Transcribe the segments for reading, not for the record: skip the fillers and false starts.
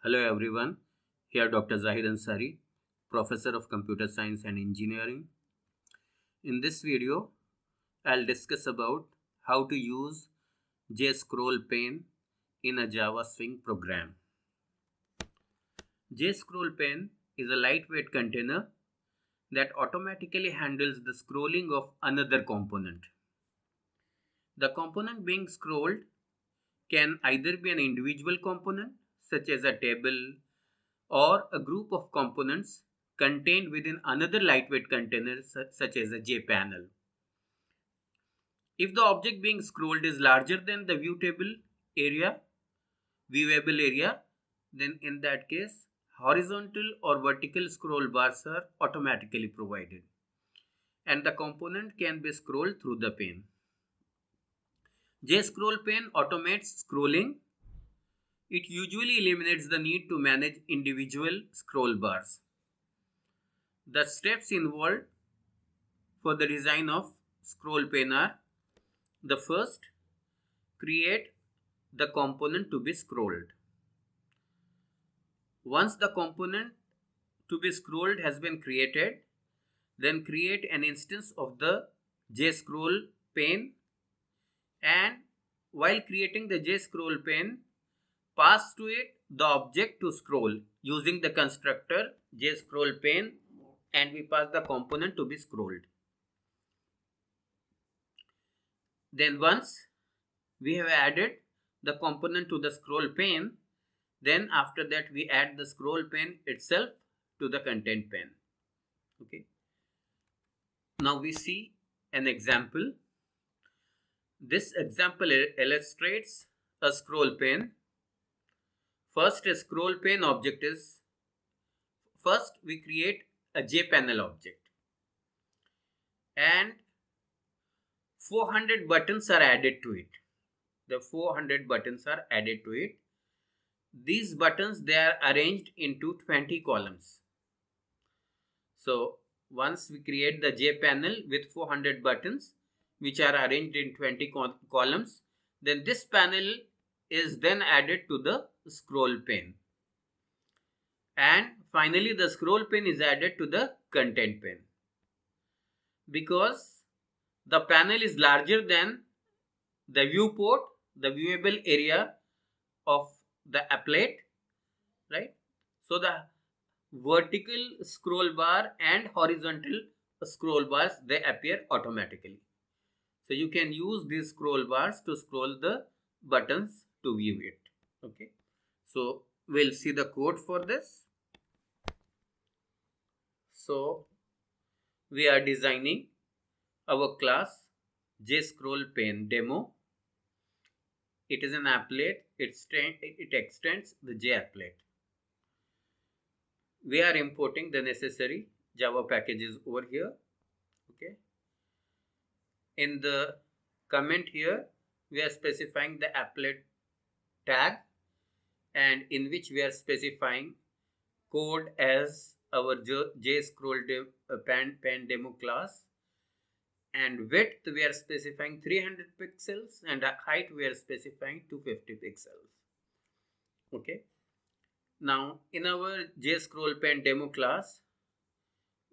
Hello everyone, here Dr. Zahid Ansari, Professor of Computer Science and Engineering. In this video, I'll discuss about how to use JScroll pane in a Java Swing program. JScroll pane is a lightweight container that automatically handles the scrolling of another component. The component being scrolled can either be an individual component, such as a table, or a group of components contained within another lightweight container such as a JPanel. If the object being scrolled is larger than the viewable area, then in that case, horizontal or vertical scroll bars are automatically provided, and the component can be scrolled through the pane. JScroll pane automates scrolling. It usually eliminates the need to manage individual scroll bars. The steps involved for the design of scroll pane are: the first, create the component to be scrolled. Once the component to be scrolled has been created, then create an instance of the JScroll pane, and while creating the JScroll pane, pass to it the object to scroll using the constructor JScroll pane, and we pass the component to be scrolled. Then once we have added the component to the scroll pane, then after that we add the scroll pane itself to the content pane. Okay. Now we see an example. This example illustrates a scroll pane. First, a scroll pane object is, first we create a JPanel object, and 400 buttons are added to it. The 400 buttons are added to it. These buttons, they are arranged into 20 columns. So once we create the JPanel with 400 buttons which are arranged in 20 columns, then this panel is then added to the scroll pane, and finally the scroll pane is added to the content pane. Because the panel is larger than the viewport, the viewable area of the applet, right? So the vertical scroll bar and horizontal scroll bars, they appear automatically. So you can use these scroll bars to scroll the buttons to view it. Okay. So we'll see the code for this. So we are designing our class JScroll pane demo. It is an applet. It extends the JApplet. We are importing the necessary Java packages over here. Okay. In the comment here, we are specifying the applet tag, and in which we are specifying code as our JScroll pane demo class, and width we are specifying 300 pixels, and height we are specifying 250 pixels. Okay. Now in our JScroll pane demo class,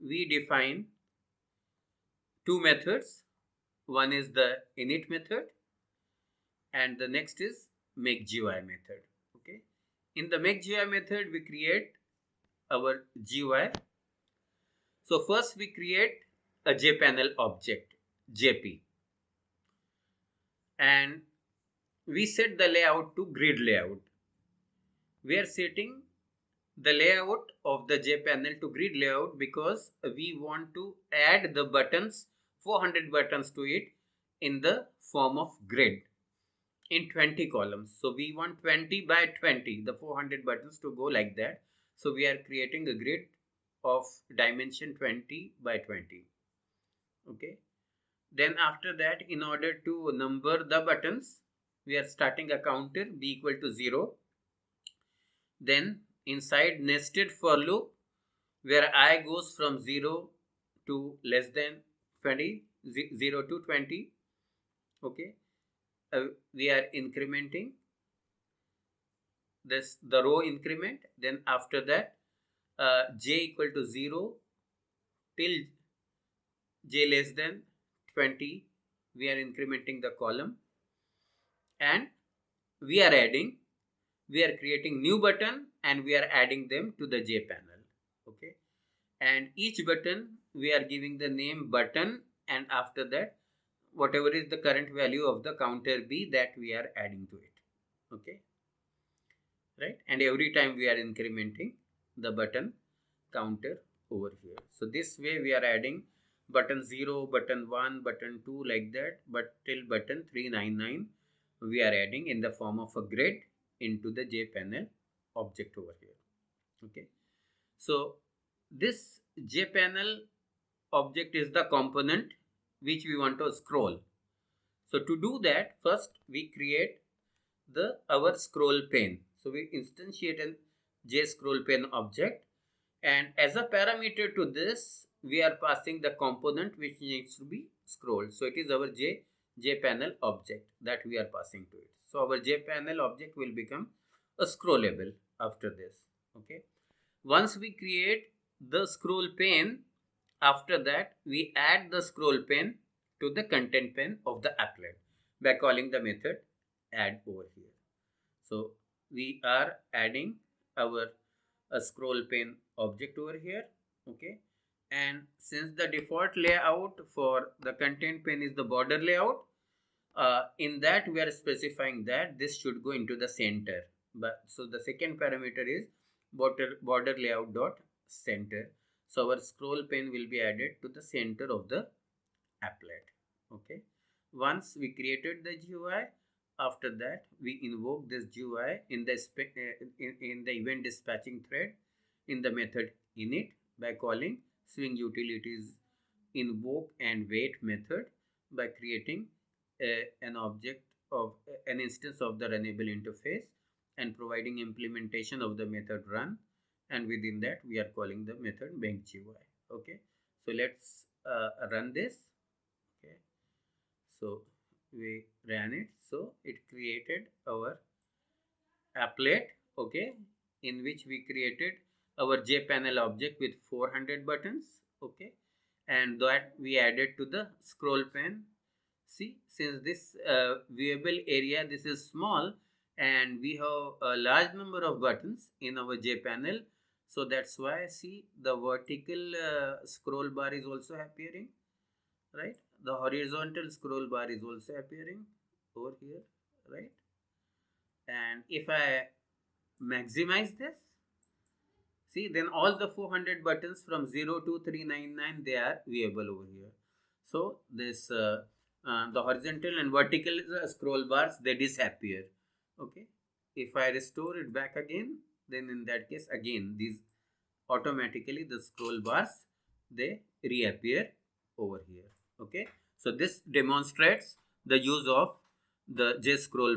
we define two methods. One is the init method, and the next is makeGUI method. Okay. In the makeGUI method, we create our GUI. So first we create a JPanel object, JP, and we set the layout to grid layout. We are setting the layout of the JPanel to grid layout because we want to add the buttons, 400 buttons to it in the form of grid in 20 columns. So we want 20 by 20, the 400 buttons to go like that. So we are creating a grid of dimension 20 by 20. Okay. Then after that, in order to number the buttons, we are starting a counter b equal to 0. Then inside nested for loop, where I goes from 0 to less than 20, 0 to 20. Okay. We are incrementing this the row increment. Then after that, j equal to 0 till j less than 20, we are incrementing the column, and we are creating new button, and we are adding them to the J panel. Okay, and each button we are giving the name button, and after that, whatever is the current value of the counter B, that we are adding to it. Okay, right, and every time we are incrementing the button counter over here. So this way we are adding button 0, button 1, button 2, like that, but till button 399 we are adding in the form of a grid into the J panel object over here. Okay, so this J panel object is the component which we want to scroll. So to do that, first we create our scroll pane. So we instantiate a J scroll pane object, and as a parameter to this we are passing the component which needs to be scrolled. So it is our J panel object that we are passing to it. So our J panel object will become a scrollable after this. Okay, once we create the scroll pane, after that we add the scroll pane to the content pane of the applet by calling the method add over here. So we are adding our scroll pane object over here. Okay, and since the default layout for the content pane is the border layout, in that we are specifying that this should go into the center. But so the second parameter is border layout dot center. So our scroll pane will be added to the center of the applet. Okay, once we created the GUI, after that we invoke this GUI in the in the event dispatching thread in the method init by calling swing utilities invoke and wait method by creating an object of an instance of the runnable interface and providing implementation of the method run, and within that we are calling the method make GUI. Okay, so let's run this. Okay, so we ran it. So it created our applet, okay, in which we created our JPanel object with 400 buttons. Okay, and that we added to the scroll pane. See, since this viewable area, this is small, and we have a large number of buttons in our JPanel, so that's why, see, the vertical scroll bar is also appearing, right? The horizontal scroll bar is also appearing over here, right? And if I maximize this, see, then all the 400 buttons from 0 to 399, they are viewable over here. So this the horizontal and vertical scroll bars, they disappear. Okay, if I restore it back again, then in that case again these automatically the scroll bars, they reappear over here. Okay, so this demonstrates the use of the J scroll